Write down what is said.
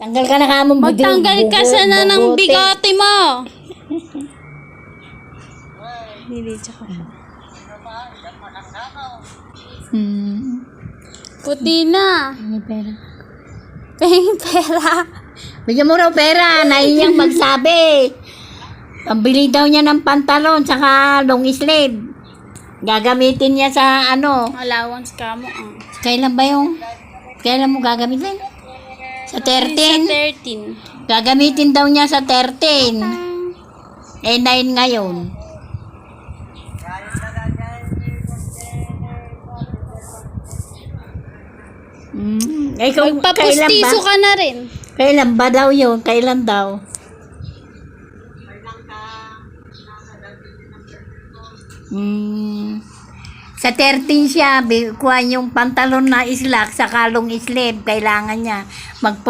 Tanggal ka na ka mong Magtanggal ka sana ng bigote mo. Nilidya ko. Puti na. May pera. Pahing pera. Bigyan mo raw pera. Nahiyang magsabi. Pambili daw niya ng pantalon saka long sleeve. Gagamitin niya sa ano. Allowance ka mo. Kailan ba yung? Kailan mo gagamitin? Sa 13? Sa 13. Gagamitin daw niya sa 13. Eh, 9 ngayon. Ikaw, kailan ba? Magpapustiso ka na rin. Kailan ba daw yun? Kailan daw? Sa 13 siya, kuha yung pantalon na islak sa kalong sleeve. Kailangan niya mag